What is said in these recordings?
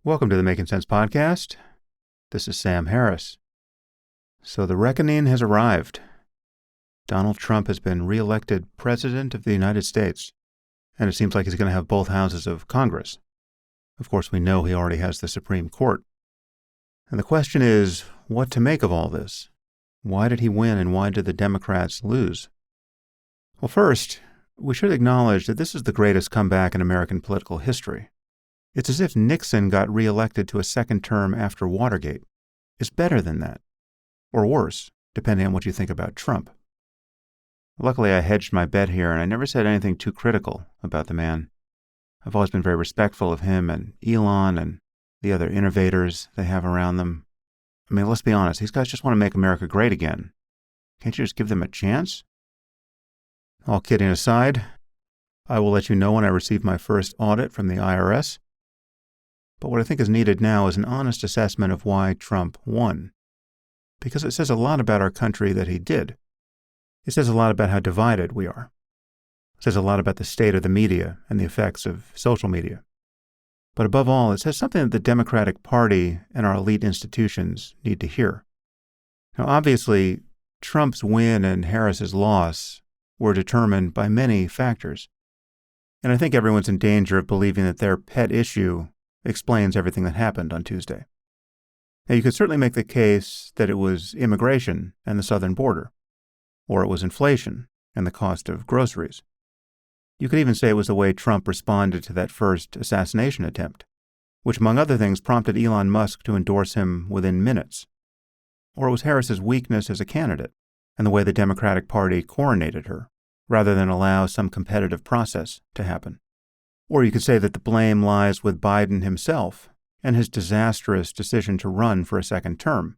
Welcome to the Making Sense podcast. This is Sam Harris. So the reckoning has arrived. Donald Trump has been reelected President of the United States, and it seems like he's going to have both houses of Congress. Of course, we know he already has the Supreme Court. And the question is, what to make of all this? Why did he win, and why did the Democrats lose? Well, first, we should acknowledge that this is the greatest comeback in American political history. It's as if Nixon got reelected to a second term after Watergate. It's better than that. Or worse, depending on what you think about Trump. Luckily, I hedged my bet here, and I never said anything too critical about the man. I've always been very respectful of him and Elon and the other innovators they have around them. I mean, let's be honest, these guys just want to make America great again. Can't you just give them a chance? All kidding aside, I will let you know when I receive my first audit from the IRS. But what I think is needed now is an honest assessment of why Trump won. Because it says a lot about our country that he did. It says a lot about how divided we are. It says a lot about the state of the media and the effects of social media. But above all, it says something that the Democratic Party and our elite institutions need to hear. Now, obviously, Trump's win and Harris's loss were determined by many factors. And I think everyone's in danger of believing that their pet issue explains everything that happened on Tuesday. Now, you could certainly make the case that it was immigration and the southern border, or it was inflation and the cost of groceries. You could even say it was the way Trump responded to that first assassination attempt, which, among other things, prompted Elon Musk to endorse him within minutes. Or it was Harris's weakness as a candidate and the way the Democratic Party coronated her, rather than allow some competitive process to happen. Or you could say that the blame lies with Biden himself and his disastrous decision to run for a second term.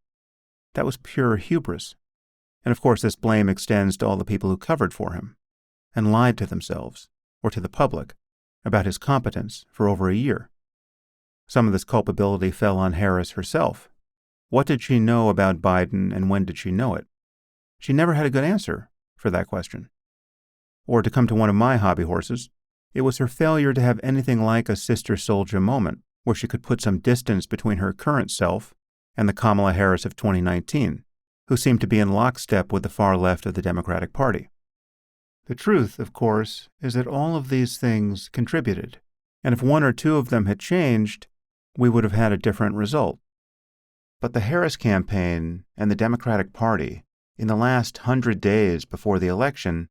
That was pure hubris. And of course, this blame extends to all the people who covered for him and lied to themselves or to the public about his competence for over a year. Some of this culpability fell on Harris herself. What did she know about Biden, and when did she know it? She never had a good answer for that question. Or to come to one of my hobby horses, it was her failure to have anything like a Sister Souljah moment where she could put some distance between her current self and the Kamala Harris of 2019, who seemed to be in lockstep with the far left of the Democratic Party. The truth, of course, is that all of these things contributed, and if one or two of them had changed, we would have had a different result. But the Harris campaign and the Democratic Party, in the last 100 days before the election,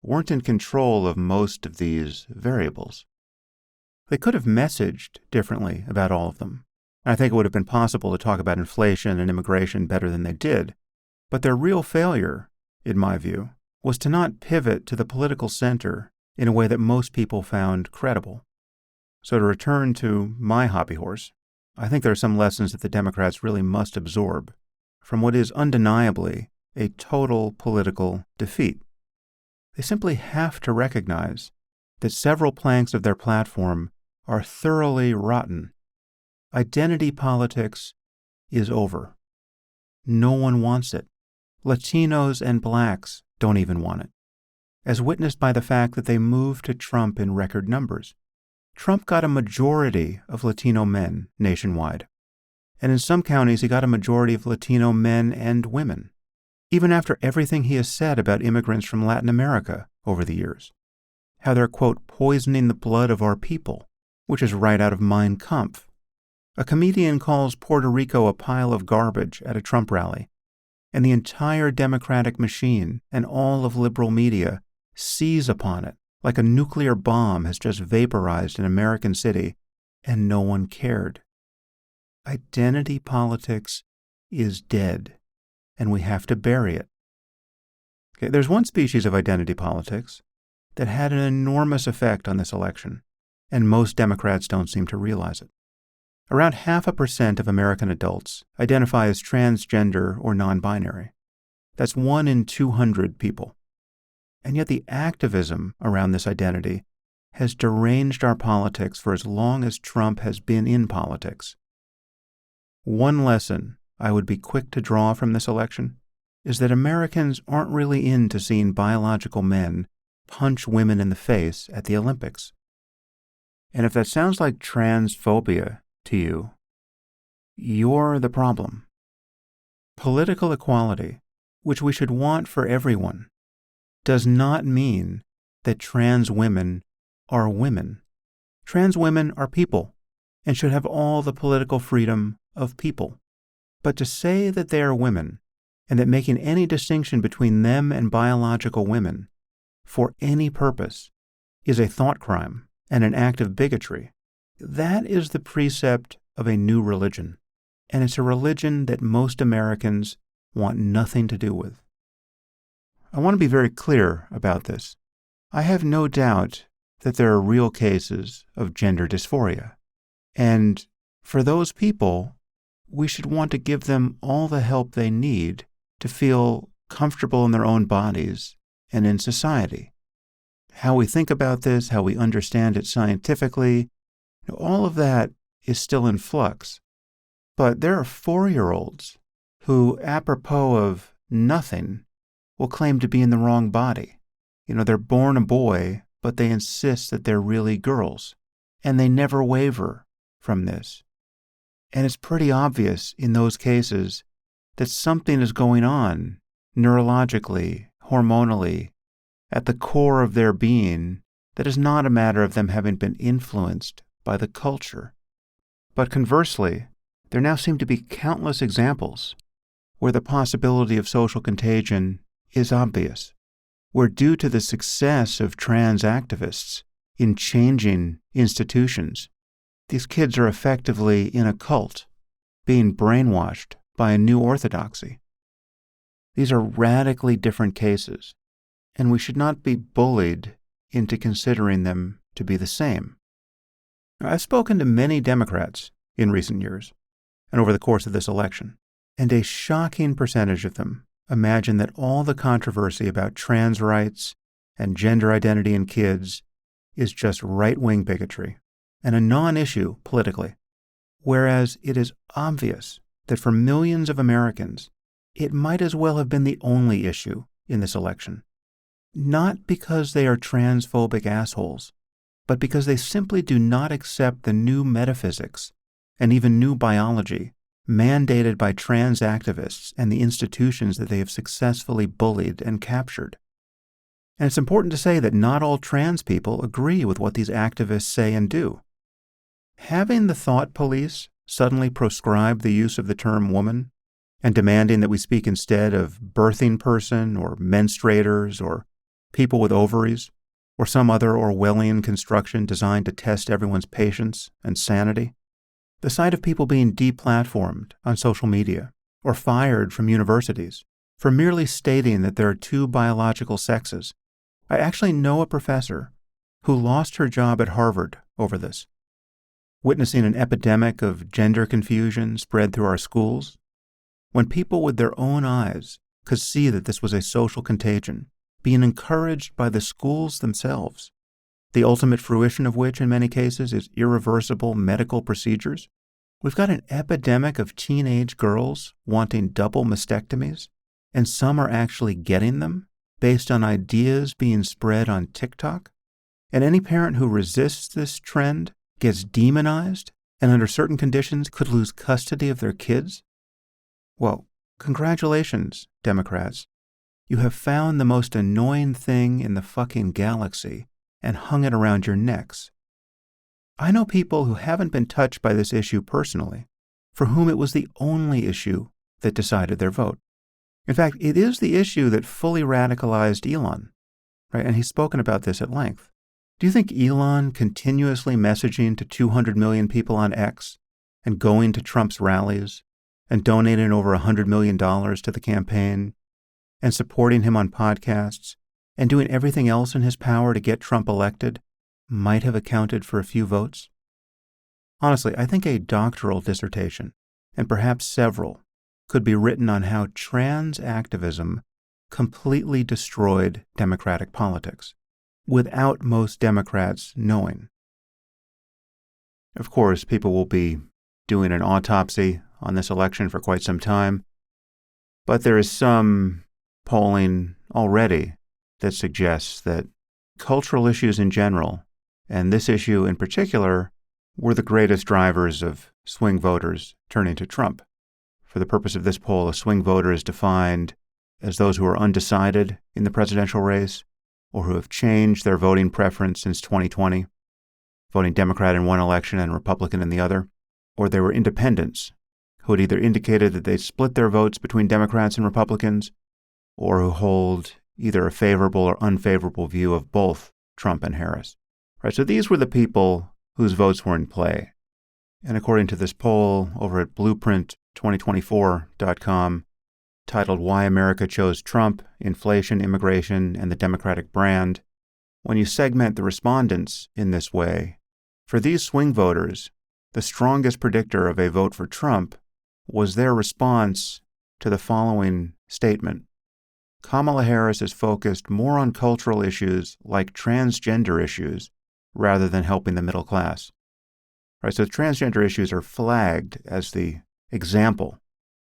weren't in control of most of these variables. They could have messaged differently about all of them. I think it would have been possible to talk about inflation and immigration better than they did. But their real failure, in my view, was to not pivot to the political center in a way that most people found credible. So to return to my hobby horse, I think there are some lessons that the Democrats really must absorb from what is undeniably a total political defeat. They simply have to recognize that several planks of their platform are thoroughly rotten. Identity politics is over. No one wants it. Latinos and blacks don't even want it, as witnessed by the fact that they moved to Trump in record numbers. Trump got a majority of Latino men nationwide, and in some counties he got a majority of Latino men and women, even after everything he has said about immigrants from Latin America over the years. How they're, quote, poisoning the blood of our people, which is right out of Mein Kampf. A comedian calls Puerto Rico a pile of garbage at a Trump rally, and the entire Democratic machine and all of liberal media seize upon it like a nuclear bomb has just vaporized an American city, and no one cared. Identity politics is dead, and we have to bury it. Okay, there's one species of identity politics that had an enormous effect on this election, and most Democrats don't seem to realize it. Around 0.5% of American adults identify as transgender or non-binary. That's 1 in 200 people. And yet the activism around this identity has deranged our politics for as long as Trump has been in politics. One lesson I would be quick to draw from this election is that Americans aren't really into seeing biological men punch women in the face at the Olympics. And if that sounds like transphobia to you, you're the problem. Political equality, which we should want for everyone, does not mean that trans women are women. Trans women are people and should have all the political freedom of people. But to say that they are women and that making any distinction between them and biological women for any purpose is a thought crime and an act of bigotry, that is the precept of a new religion. And it's a religion that most Americans want nothing to do with. I want to be very clear about this. I have no doubt that there are real cases of gender dysphoria. And for those people, we should want to give them all the help they need to feel comfortable in their own bodies and in society. How we think about this, how we understand it scientifically, all of that is still in flux. But there are 4-year-olds who, apropos of nothing, will claim to be in the wrong body. They're born a boy, but they insist that they're really girls, and they never waver from this. And it's pretty obvious in those cases that something is going on neurologically, hormonally, at the core of their being that is not a matter of them having been influenced by the culture. But conversely, there now seem to be countless examples where the possibility of social contagion is obvious, where due to the success of trans activists in changing institutions, these kids are effectively in a cult, being brainwashed by a new orthodoxy. These are radically different cases, and we should not be bullied into considering them to be the same. I've spoken to many Democrats in recent years and over the course of this election, and a shocking percentage of them imagine that all the controversy about trans rights and gender identity in kids is just right-wing bigotry and a non-issue politically, whereas it is obvious that for millions of Americans, it might as well have been the only issue in this election. Not because they are transphobic assholes, but because they simply do not accept the new metaphysics and even new biology mandated by trans activists and the institutions that they have successfully bullied and captured. And it's important to say that not all trans people agree with what these activists say and do. Having the thought police suddenly proscribe the use of the term woman and demanding that we speak instead of birthing person or menstruators or people with ovaries or some other Orwellian construction designed to test everyone's patience and sanity, the sight of people being deplatformed on social media or fired from universities for merely stating that there are two biological sexes. I actually know a professor who lost her job at Harvard over this. Witnessing an epidemic of gender confusion spread through our schools, when people with their own eyes could see that this was a social contagion, being encouraged by the schools themselves, the ultimate fruition of which in many cases is irreversible medical procedures. We've got an epidemic of teenage girls wanting double mastectomies, and some are actually getting them based on ideas being spread on TikTok. And any parent who resists this trend gets demonized and under certain conditions could lose custody of their kids. Well, congratulations, Democrats. You have found the most annoying thing in the fucking galaxy and hung it around your necks. I know people who haven't been touched by this issue personally, for whom it was the only issue that decided their vote. In fact, it is the issue that fully radicalized Elon, right? And he's spoken about this at length. Do you think Elon continuously messaging to 200 million people on X and going to Trump's rallies and donating over $100 million to the campaign and supporting him on podcasts and doing everything else in his power to get Trump elected might have accounted for a few votes? Honestly, I think a doctoral dissertation, and perhaps several, could be written on how trans activism completely destroyed Democratic politics, without most Democrats knowing. Of course, people will be doing an autopsy on this election for quite some time, but there is some polling already that suggests that cultural issues in general, and this issue in particular, were the greatest drivers of swing voters turning to Trump. For the purpose of this poll, a swing voter is defined as those who are undecided in the presidential race or who have changed their voting preference since 2020, voting Democrat in one election and Republican in the other, or they were independents who had either indicated that they split their votes between Democrats and Republicans or who hold either a favorable or unfavorable view of both Trump and Harris. Right, so these were the people whose votes were in play. And according to this poll over at blueprint2024.com, titled Why America Chose Trump, Inflation, Immigration, and the Democratic Brand, when you segment the respondents in this way, for these swing voters, the strongest predictor of a vote for Trump was their response to the following statement. Kamala Harris is focused more on cultural issues like transgender issues rather than helping the middle class. Right, so transgender issues are flagged as the example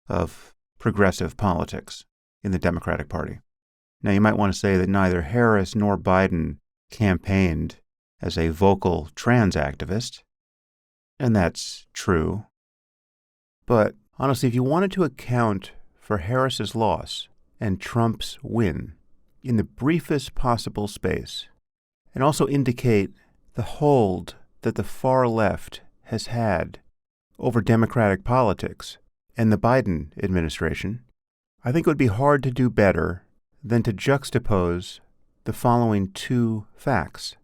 of progressive politics in the Democratic Party. Now, you might want to say that neither Harris nor Biden campaigned as a vocal trans activist, and that's true. But honestly, if you wanted to account for Harris's loss and Trump's win in the briefest possible space, and also indicate the hold that the far left has had over Democratic politics and the Biden administration, I think it would be hard to do better than to juxtapose the following two facts.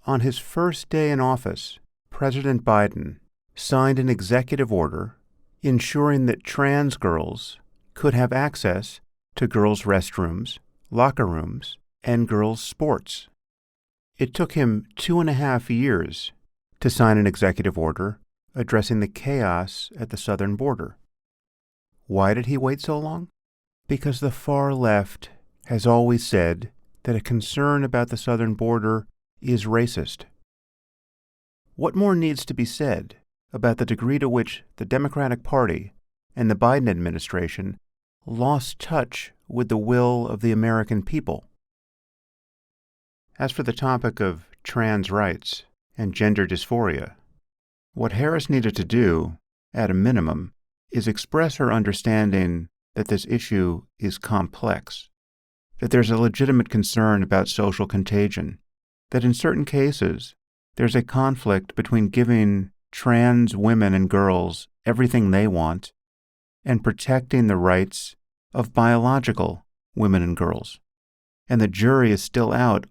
On his first day in office, President Biden signed an executive order ensuring that trans girls could have access to girls' restrooms, locker rooms, and girls' sports. It took him 2.5 years to sign an executive order addressing the chaos at the southern border. Why did he wait so long? Because the far left has always said that a concern about the southern border is racist. What more needs to be said about the degree to which the Democratic Party and the Biden administration lost touch with the will of the American people? As for the topic of trans rights and gender dysphoria, what Harris needed to do, at a minimum, is express her understanding that this issue is complex, that there's a legitimate concern about social contagion, that in certain cases there's a conflict between giving trans women and girls everything they want and protecting the rights of biological women and girls. And the jury is still out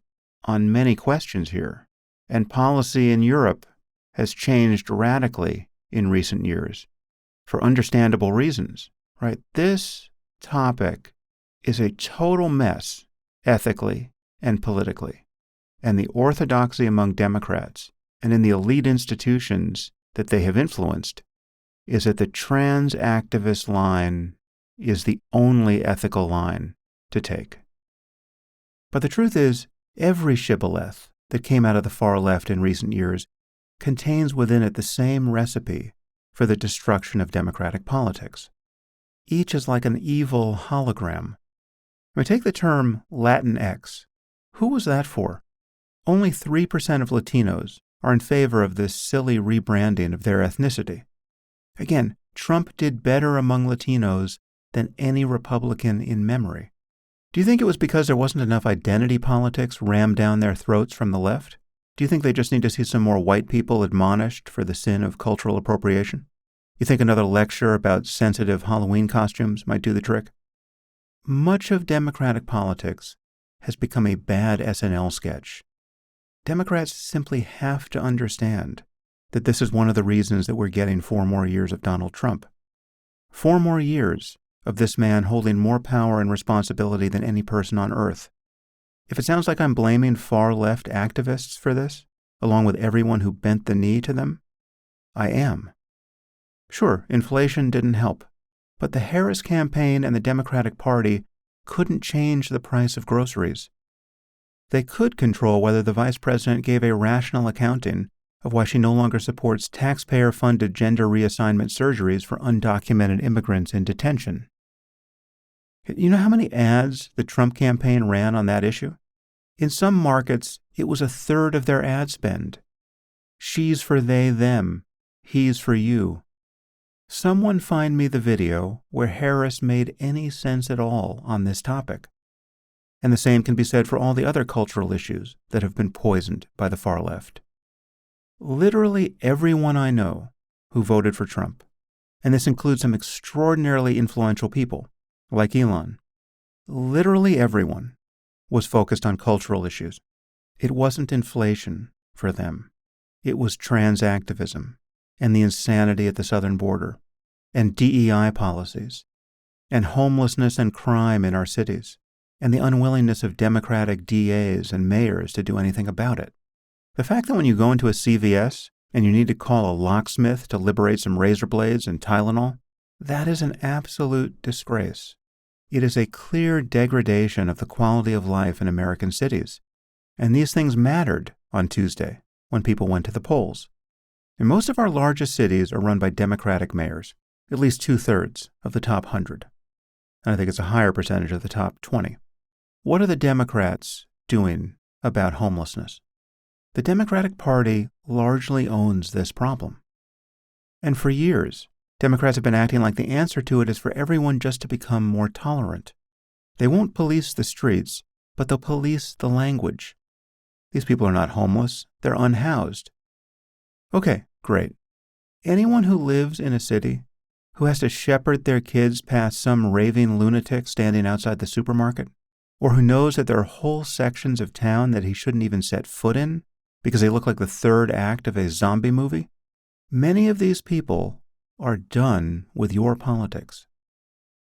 on many questions here, and policy in Europe has changed radically in recent years for understandable reasons, right? This topic is a total mess ethically and politically, and the orthodoxy among Democrats and in the elite institutions that they have influenced is that the trans activist line is the only ethical line to take. But the truth is, every shibboleth that came out of the far left in recent years contains within it the same recipe for the destruction of democratic politics. Each is like an evil hologram. I mean, take the term Latinx. Who was that for? Only 3% of Latinos are in favor of this silly rebranding of their ethnicity. Again, Trump did better among Latinos than any Republican in memory. Do you think it was because there wasn't enough identity politics rammed down their throats from the left? Do you think they just need to see some more white people admonished for the sin of cultural appropriation? You think another lecture about sensitive Halloween costumes might do the trick? Much of Democratic politics has become a bad SNL sketch. Democrats simply have to understand that this is one of the reasons that we're getting 4 more years of Donald Trump. 4 more years of this man holding more power and responsibility than any person on earth. If it sounds like I'm blaming far-left activists for this, along with everyone who bent the knee to them, I am. Sure, inflation didn't help, but the Harris campaign and the Democratic Party couldn't change the price of groceries. They could control whether the vice president gave a rational accounting of why she no longer supports taxpayer-funded gender reassignment surgeries for undocumented immigrants in detention. You know how many ads the Trump campaign ran on that issue? In some markets, it was 1/3 of their ad spend. She's for they, them. He's for you. Someone find me the video where Harris made any sense at all on this topic. And the same can be said for all the other cultural issues that have been poisoned by the far left. Literally everyone I know who voted for Trump, and this includes some extraordinarily influential people, like Elon, literally everyone was focused on cultural issues. It wasn't inflation for them. It was trans activism and the insanity at the southern border and DEI policies and homelessness and crime in our cities and the unwillingness of Democratic DAs and mayors to do anything about it. The fact that when you go into a CVS and you need to call a locksmith to liberate some razor blades and Tylenol, that is an absolute disgrace. It is a clear degradation of the quality of life in American cities. And these things mattered on Tuesday when people went to the polls. And most of our largest cities are run by Democratic mayors, at least 2/3 of the top 100. And I think it's a higher percentage of the top 20. What are the Democrats doing about homelessness? The Democratic Party largely owns this problem. And for years, Democrats have been acting like the answer to it is for everyone just to become more tolerant. They won't police the streets, but they'll police the language. These people are not homeless, they're unhoused. Okay, great. Anyone who lives in a city who has to shepherd their kids past some raving lunatic standing outside the supermarket, or who knows that there are whole sections of town that he shouldn't even set foot in because they look like the third act of a zombie movie, many of these people are done with your politics.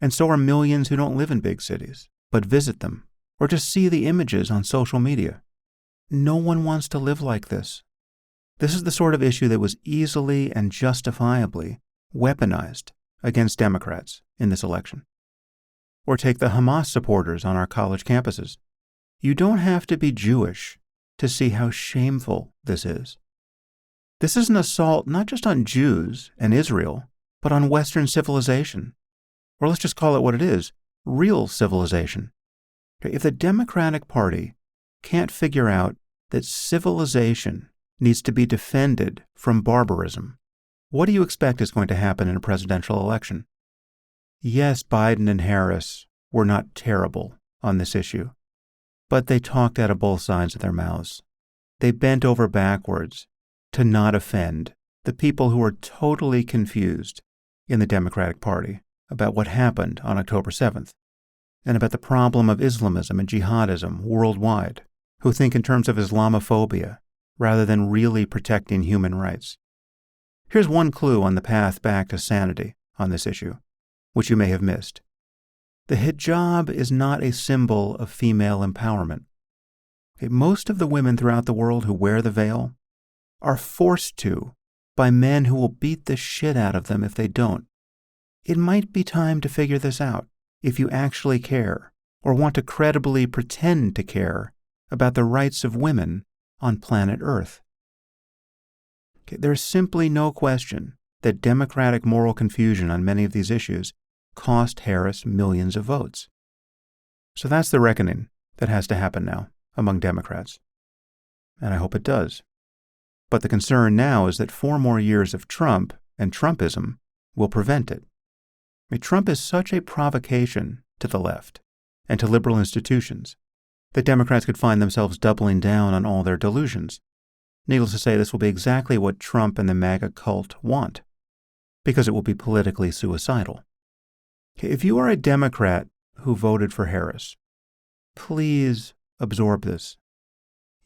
And so are millions who don't live in big cities, but visit them, or just see the images on social media. No one wants to live like this. This is the sort of issue that was easily and justifiably weaponized against Democrats in this election. Or take the Hamas supporters on our college campuses. You don't have to be Jewish to see how shameful this is. This is an assault not just on Jews and Israel, but on Western civilization. Or let's just call it what it is, real civilization. If the Democratic Party can't figure out that civilization needs to be defended from barbarism, what do you expect is going to happen in a presidential election? Yes, Biden and Harris were not terrible on this issue, but they talked out of both sides of their mouths. They bent over backwards to not offend the people who are totally confused in the Democratic Party about what happened on October 7th and about the problem of Islamism and jihadism worldwide, who think in terms of Islamophobia rather than really protecting human rights. Here's one clue on the path back to sanity on this issue, which you may have missed. The hijab is not a symbol of female empowerment. Most of the women throughout the world who wear the veil are forced to by men who will beat the shit out of them if they don't. It might be time to figure this out if you actually care or want to credibly pretend to care about the rights of women on planet Earth. There's simply no question that Democratic moral confusion on many of these issues cost Harris millions of votes. So that's the reckoning that has to happen now among Democrats. And I hope it does. But the concern now is that 4 more years of Trump and Trumpism will prevent it. Trump is such a provocation to the left and to liberal institutions that Democrats could find themselves doubling down on all their delusions. Needless to say, this will be exactly what Trump and the MAGA cult want, because it will be politically suicidal. If you are a Democrat who voted for Harris, please absorb this.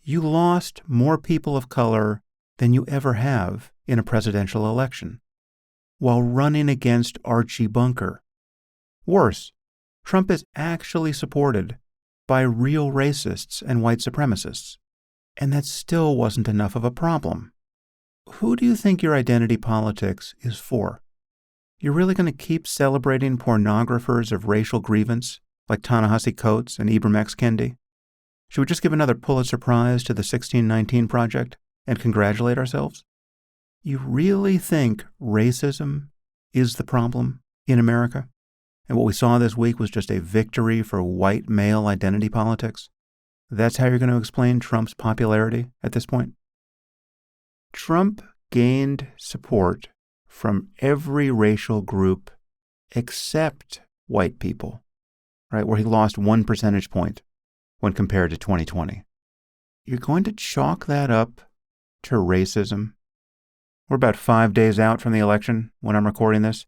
You lost more people of color than you ever have in a presidential election, while running against Archie Bunker. Worse, Trump is actually supported by real racists and white supremacists, and that still wasn't enough of a problem. Who do you think your identity politics is for? You're really going to keep celebrating pornographers of racial grievance like Ta-Nehisi Coates and Ibram X. Kendi? Should we just give another Pulitzer Prize to the 1619 Project and congratulate ourselves? You really think racism is the problem in America? And what we saw this week was just a victory for white male identity politics? That's how you're going to explain Trump's popularity at this point? Trump gained support from every racial group except white people, right, where he lost 1 percentage point when compared to 2020. You're going to chalk that up to racism? We're about 5 days out from the election when I'm recording this,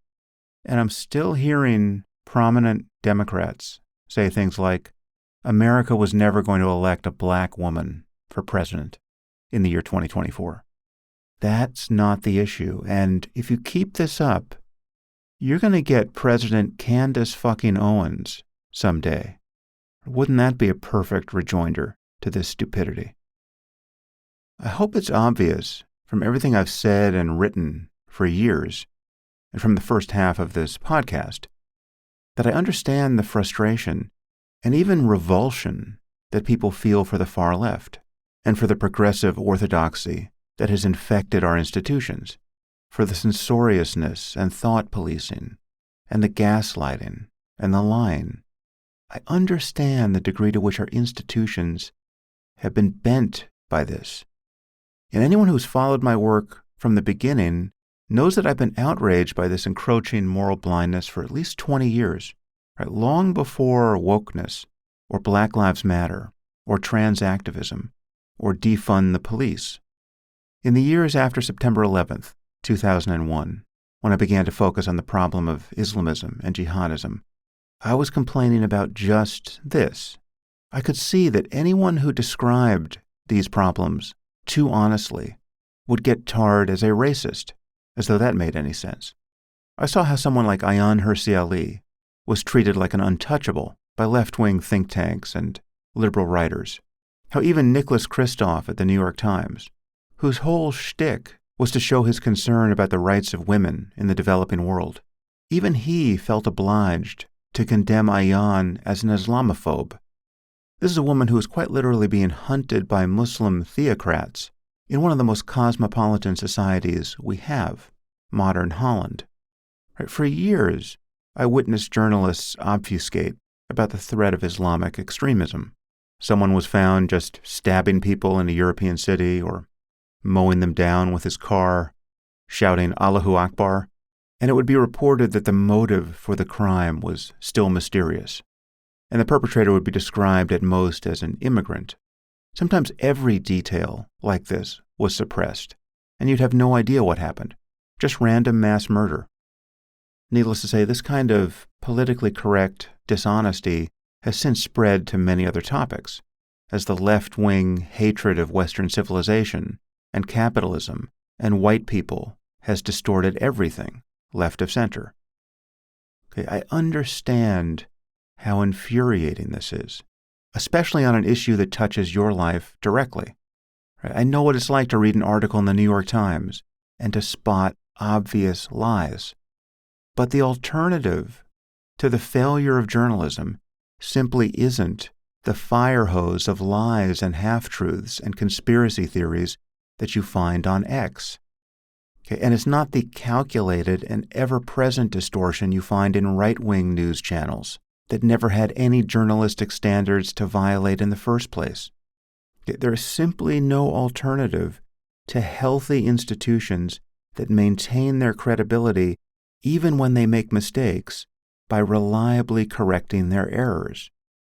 and I'm still hearing prominent Democrats say things like, America was never going to elect a black woman for president in the year 2024. That's not the issue. And if you keep this up, you're going to get President Candace fucking Owens someday. Wouldn't that be a perfect rejoinder to this stupidity? I hope it's obvious from everything I've said and written for years, and from the first half of this podcast, that I understand the frustration and even revulsion that people feel for the far left and for the progressive orthodoxy that has infected our institutions, for the censoriousness and thought policing and the gaslighting and the lying. I understand the degree to which our institutions have been bent by this. And anyone who's followed my work from the beginning knows that I've been outraged by this encroaching moral blindness for at least 20 years, right? Long before wokeness, or Black Lives Matter, or trans activism, or defund the police. In the years after September 11th, 2001, when I began to focus on the problem of Islamism and jihadism, I was complaining about just this. I could see that anyone who described these problems too honestly would get tarred as a racist, as though that made any sense. I saw how someone like Ayaan Hirsi Ali was treated like an untouchable by left-wing think tanks and liberal writers. How even Nicholas Kristof at the New York Times, whose whole shtick was to show his concern about the rights of women in the developing world, even he felt obliged to condemn Ayaan as an Islamophobe. This is a woman who is quite literally being hunted by Muslim theocrats in one of the most cosmopolitan societies we have, modern Holland. For years, I witnessed journalists obfuscate about the threat of Islamic extremism. Someone was found just stabbing people in a European city or mowing them down with his car, shouting Allahu Akbar, and it would be reported that the motive for the crime was still mysterious, and the perpetrator would be described at most as an immigrant. Sometimes every detail like this was suppressed, and you'd have no idea what happened, just random mass murder. Needless to say, this kind of politically correct dishonesty has since spread to many other topics, as the left-wing hatred of Western civilization and capitalism and white people has distorted everything left of center. Okay, I understand how infuriating this is, especially on an issue that touches your life directly. I know what it's like to read an article in the New York Times and to spot obvious lies. But the alternative to the failure of journalism simply isn't the fire hose of lies and half-truths and conspiracy theories that you find on X. Okay, and it's not the calculated and ever-present distortion you find in right-wing news channels that never had any journalistic standards to violate in the first place. Okay, there is simply no alternative to healthy institutions that maintain their credibility even when they make mistakes by reliably correcting their errors.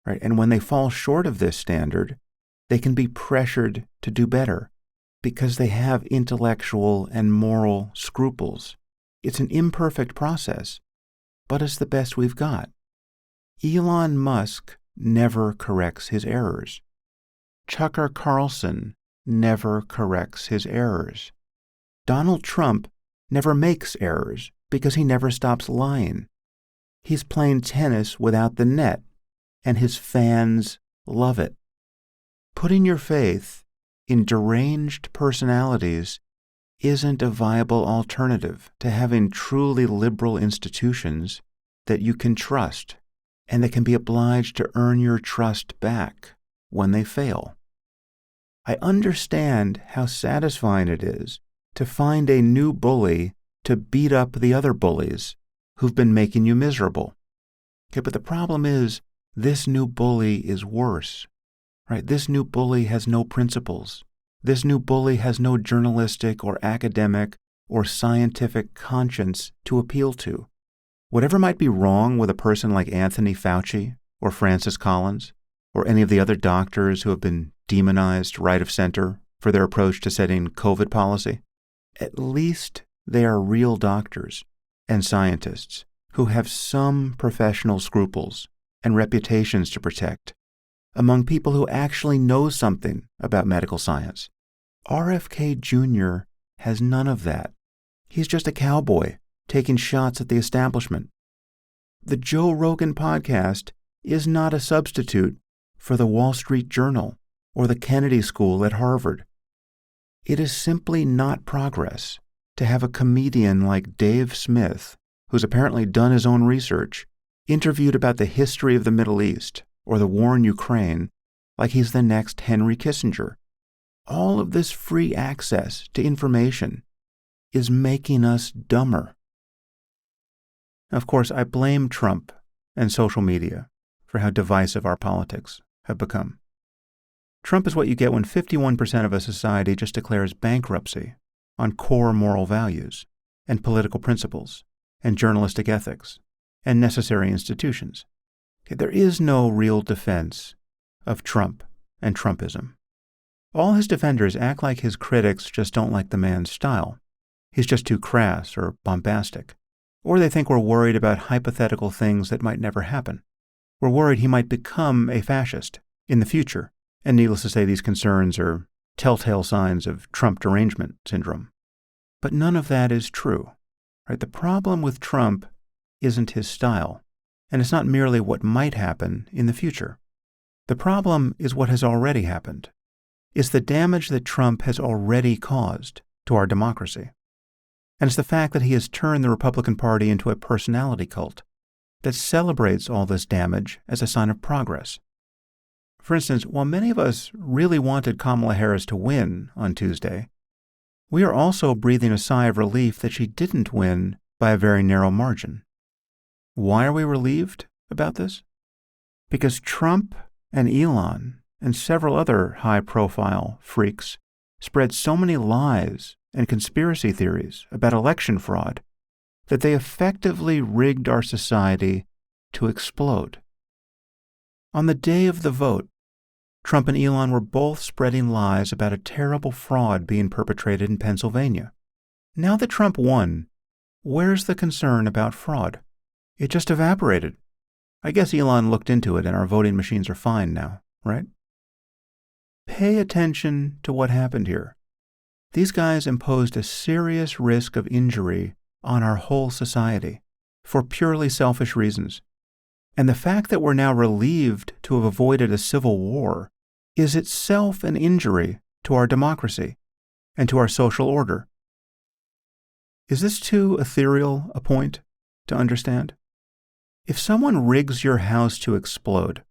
Right? And when they fall short of this standard, they can be pressured to do better because they have intellectual and moral scruples. It's an imperfect process, but it's the best we've got. Elon Musk never corrects his errors. Tucker Carlson never corrects his errors. Donald Trump never makes errors because he never stops lying. He's playing tennis without the net, and his fans love it. Putting your faith in deranged personalities isn't a viable alternative to having truly liberal institutions that you can trust and that can be obliged to earn your trust back when they fail. I understand how satisfying it is to find a new bully to beat up the other bullies who've been making you miserable. Okay, but the problem is, this new bully is worse, right? This new bully has no principles. This new bully has no journalistic or academic or scientific conscience to appeal to. Whatever might be wrong with a person like Anthony Fauci or Francis Collins or any of the other doctors who have been demonized right of center for their approach to setting COVID policy, at least they are real doctors and scientists who have some professional scruples and reputations to protect among people who actually know something about medical science. RFK Jr. has none of that. He's just a cowboy taking shots at the establishment. The Joe Rogan podcast is not a substitute for the Wall Street Journal or the Kennedy School at Harvard. It is simply not progress to have a comedian like Dave Smith, who's apparently done his own research, interviewed about the history of the Middle East or the war in Ukraine like he's the next Henry Kissinger. All of this free access to information is making us dumber. Of course, I blame Trump and social media for how divisive our politics have become. Trump is what you get when 51% of a society just declares bankruptcy on core moral values and political principles and journalistic ethics and necessary institutions. There is no real defense of Trump and Trumpism. All his defenders act like his critics just don't like the man's style. He's just too crass or bombastic. Or they think we're worried about hypothetical things that might never happen. We're worried he might become a fascist in the future. And needless to say, these concerns are telltale signs of Trump derangement syndrome. But none of that is true. Right? The problem with Trump isn't his style, and it's not merely what might happen in the future. The problem is what has already happened. It's the damage that Trump has already caused to our democracy. And it's the fact that he has turned the Republican Party into a personality cult that celebrates all this damage as a sign of progress. For instance, while many of us really wanted Kamala Harris to win on Tuesday, we are also breathing a sigh of relief that she didn't win by a very narrow margin. Why are we relieved about this? Because Trump and Elon and several other high-profile freaks spread so many lies and conspiracy theories about election fraud that they effectively rigged our society to explode. On the day of the vote, Trump and Elon were both spreading lies about a terrible fraud being perpetrated in Pennsylvania. Now that Trump won, where's the concern about fraud? It just evaporated. I guess Elon looked into it and our voting machines are fine now, right? Pay attention to what happened here. These guys imposed a serious risk of injury on our whole society for purely selfish reasons. And the fact that we're now relieved to have avoided a civil war is itself an injury to our democracy and to our social order. Is this too ethereal a point to understand? If someone rigs your house to explode,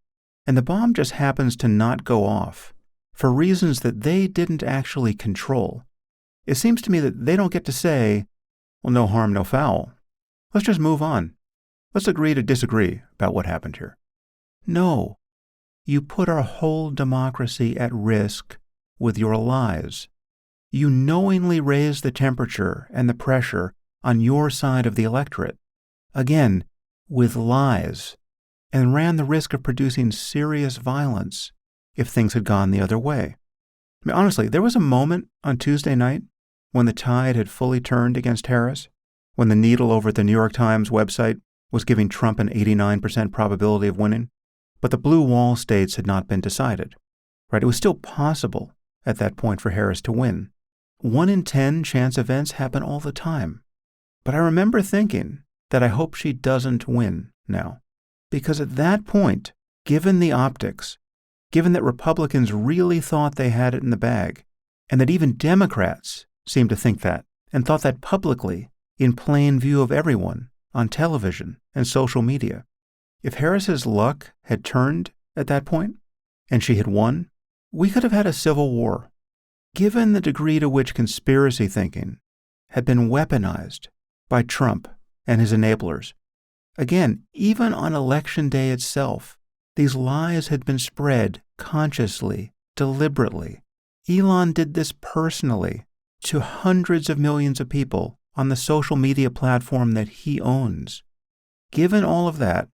and the bomb just happens to not go off for reasons that they didn't actually control, it seems to me that they don't get to say, well, no harm, no foul. Let's just move on. Let's agree to disagree about what happened here. No, you put our whole democracy at risk with your lies. You knowingly raised the temperature and the pressure on your side of the electorate, again, with lies, and ran the risk of producing serious violence if things had gone the other way. I mean, honestly, there was a moment on Tuesday night when the tide had fully turned against Harris, when the needle over at the New York Times website was giving Trump an 89% probability of winning, but the blue wall states had not been decided. Right? It was still possible at that point for Harris to win. 1 in 10 chance events happen all the time. But I remember thinking that I hope she doesn't win now. Because at that point, given the optics, given that Republicans really thought they had it in the bag, and that even Democrats seemed to think that, and thought that publicly, in plain view of everyone, on television and social media, if Harris's luck had turned at that point, and she had won, we could have had a civil war. Given the degree to which conspiracy thinking had been weaponized by Trump and his enablers, again, even on Election Day itself, these lies had been spread consciously, deliberately, Elon did this personally to hundreds of millions of people on the social media platform that he owns. Given all of that,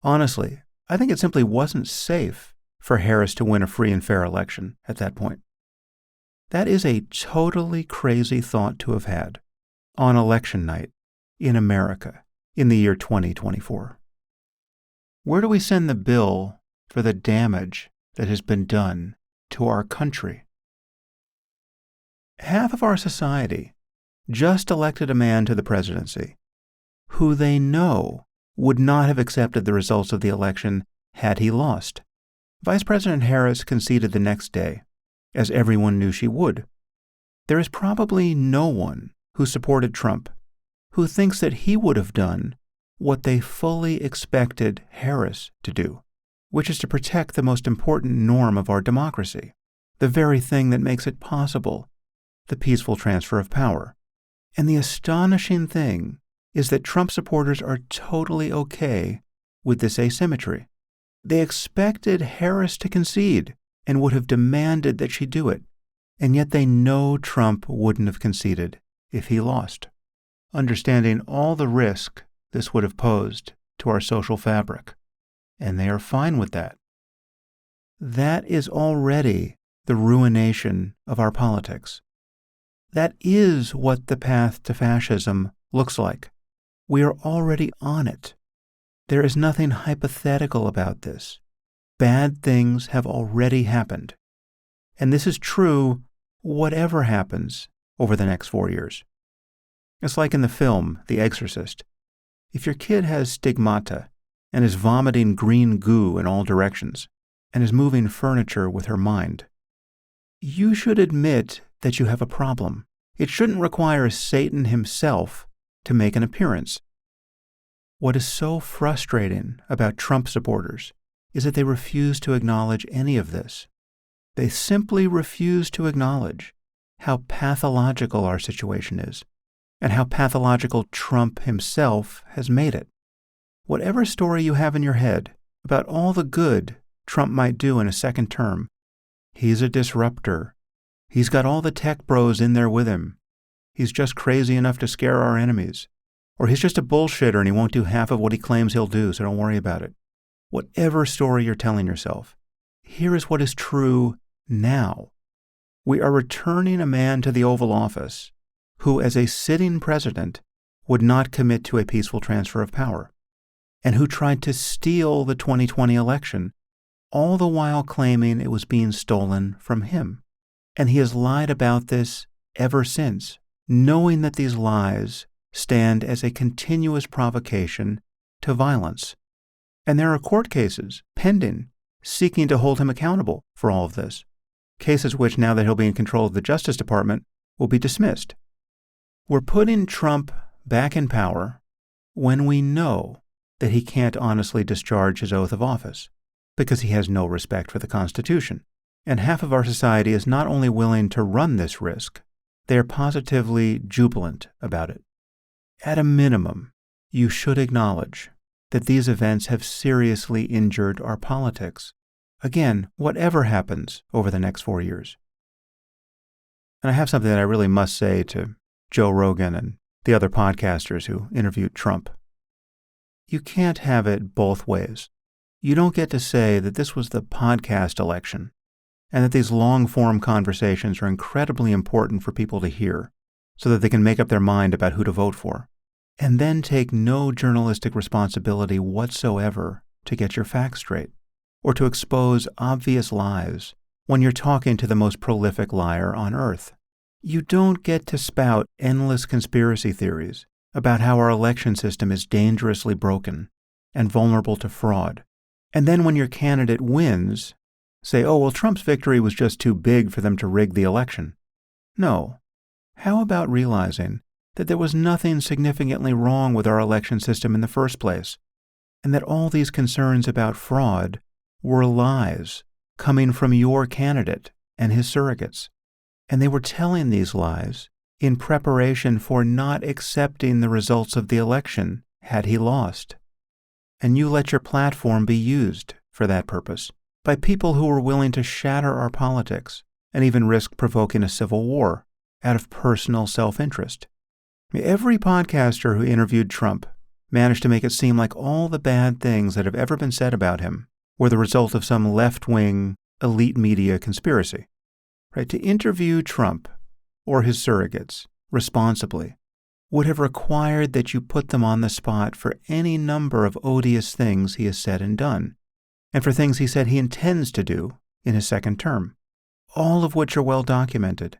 honestly, I think it simply wasn't safe for Harris to win a free and fair election at that point. That is a totally crazy thought to have had on election night in America in the year 2024. Where do we send the bill for the damage that has been done to our country? Half of our society just elected a man to the presidency who they know would not have accepted the results of the election had he lost. Vice President Harris conceded the next day, as everyone knew she would. There is probably no one who supported Trump who thinks that he would have done what they fully expected Harris to do, which is to protect the most important norm of our democracy, the very thing that makes it possible, the peaceful transfer of power. And the astonishing thing is that Trump supporters are totally okay with this asymmetry. They expected Harris to concede and would have demanded that she do it, and yet they know Trump wouldn't have conceded if he lost, understanding all the risk this would have posed to our social fabric, and they are fine with that. That is already the ruination of our politics. That is what the path to fascism looks like. We are already on it. There is nothing hypothetical about this. Bad things have already happened. And this is true whatever happens over the next 4 years. It's like in the film, The Exorcist. If your kid has stigmata and is vomiting green goo in all directions and is moving furniture with her mind, you should admit that you have a problem. It shouldn't require Satan himself to make an appearance. What is so frustrating about Trump supporters is that they refuse to acknowledge any of this. They simply refuse to acknowledge how pathological our situation is and how pathological Trump himself has made it. Whatever story you have in your head about all the good Trump might do in a second term, he's a disruptor. He's got all the tech bros in there with him. He's just crazy enough to scare our enemies. Or he's just a bullshitter and he won't do half of what he claims he'll do, so don't worry about it. Whatever story you're telling yourself, here is what is true now. We are returning a man to the Oval Office who, as a sitting president, would not commit to a peaceful transfer of power, and who tried to steal the 2020 election, all the while claiming it was being stolen from him. And he has lied about this ever since, knowing that these lies stand as a continuous provocation to violence. And there are court cases pending seeking to hold him accountable for all of this, cases which, now that he'll be in control of the Justice Department, will be dismissed. We're putting Trump back in power when we know that he can't honestly discharge his oath of office because he has no respect for the Constitution. And half of our society is not only willing to run this risk, they are positively jubilant about it. At a minimum, you should acknowledge that these events have seriously injured our politics. Again, whatever happens over the next 4 years. And I have something that I really must say to Joe Rogan and the other podcasters who interviewed Trump. You can't have it both ways. You don't get to say that this was the podcast election and that these long-form conversations are incredibly important for people to hear so that they can make up their mind about who to vote for, and then take no journalistic responsibility whatsoever to get your facts straight or to expose obvious lies when you're talking to the most prolific liar on earth. You don't get to spout endless conspiracy theories about how our election system is dangerously broken and vulnerable to fraud, and then when your candidate wins, say, oh, well, Trump's victory was just too big for them to rig the election. No. How about realizing that there was nothing significantly wrong with our election system in the first place, and that all these concerns about fraud were lies coming from your candidate and his surrogates, and they were telling these lies in preparation for not accepting the results of the election had he lost. And you let your platform be used for that purpose by people who were willing to shatter our politics and even risk provoking a civil war out of personal self-interest. Every podcaster who interviewed Trump managed to make it seem like all the bad things that have ever been said about him were the result of some left-wing elite media conspiracy. Right? To interview Trump or his surrogates responsibly would have required that you put them on the spot for any number of odious things he has said and done, and for things he said he intends to do in his second term, all of which are well documented,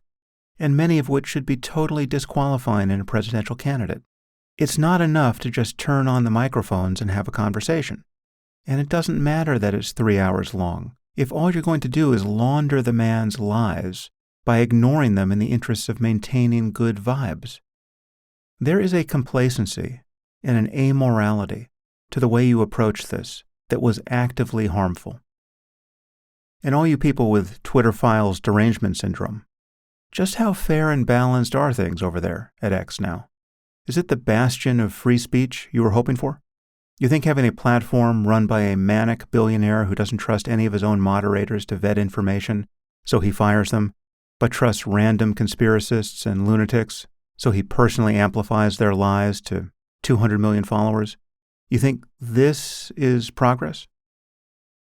and many of which should be totally disqualifying in a presidential candidate. It's not enough to just turn on the microphones and have a conversation. And it doesn't matter that it's 3 hours long, if all you're going to do is launder the man's lies by ignoring them in the interests of maintaining good vibes. There is a complacency and an amorality to the way you approach this that was actively harmful. And all you people with Twitter files derangement syndrome, just how fair and balanced are things over there at X now? Is it the bastion of free speech you were hoping for? You think having a platform run by a manic billionaire who doesn't trust any of his own moderators to vet information, so he fires them, but trusts random conspiracists and lunatics, so he personally amplifies their lies to 200 million followers? You think this is progress?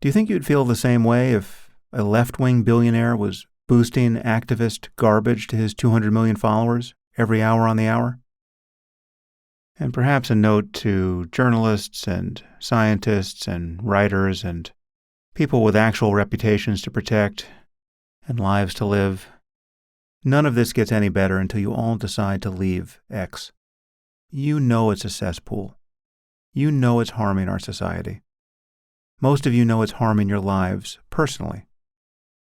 Do you think you'd feel the same way if a left-wing billionaire was boosting activist garbage to his 200 million followers every hour on the hour? And perhaps a note to journalists and scientists and writers and people with actual reputations to protect and lives to live. None of this gets any better until you all decide to leave X. You know it's a cesspool. You know it's harming our society. Most of you know it's harming your lives personally.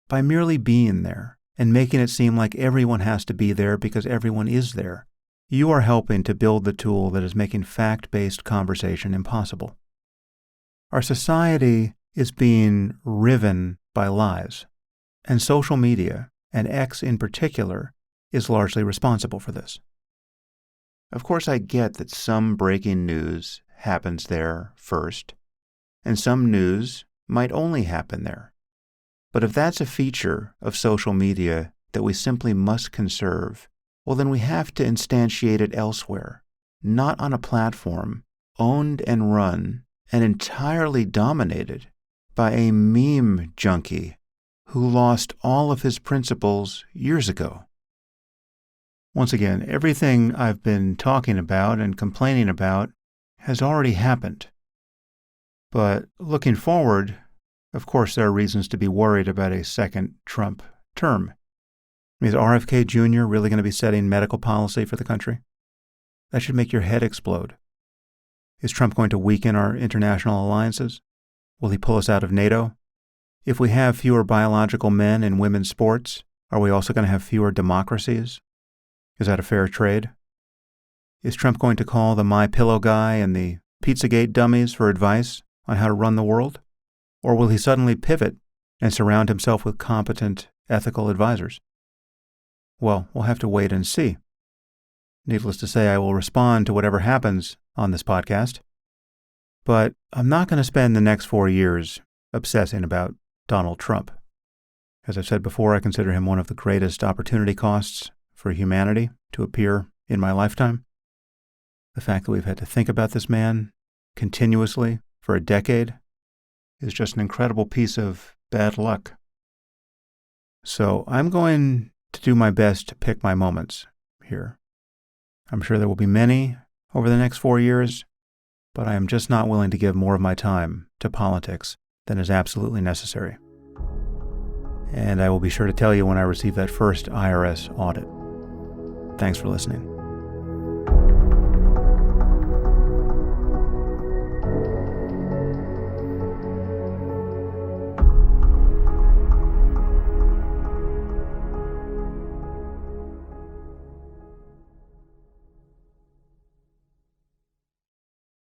By merely being there and making it seem like everyone has to be there because everyone is there, you are helping to build the tool that is making fact-based conversation impossible. Our society is being riven by lies, and social media, and X in particular, is largely responsible for this. Of course, I get that some breaking news happens there first, and some news might only happen there. But if that's a feature of social media that we simply must conserve, well, then we have to instantiate it elsewhere, not on a platform owned and run and entirely dominated by a meme junkie who lost all of his principles years ago. Once again, everything I've been talking about and complaining about has already happened. But looking forward, of course, there are reasons to be worried about a second Trump term. Is RFK Jr. really going to be setting medical policy for the country? That should make your head explode. Is Trump going to weaken our international alliances? Will he pull us out of NATO? If we have fewer biological men in women's sports, are we also going to have fewer democracies? Is that a fair trade? Is Trump going to call the MyPillow guy and the Pizzagate dummies for advice on how to run the world? Or will he suddenly pivot and surround himself with competent, ethical advisors? Well, we'll have to wait and see. Needless to say, I will respond to whatever happens on this podcast. But I'm not going to spend the next 4 years obsessing about Donald Trump. As I've said before, I consider him one of the greatest opportunity costs for humanity to appear in my lifetime. The fact that we've had to think about this man continuously for a decade is just an incredible piece of bad luck. So I'm going to do my best to pick my moments here. I'm sure there will be many over the next 4 years, but I am just not willing to give more of my time to politics than is absolutely necessary. And I will be sure to tell you when I receive that first IRS audit. Thanks for listening.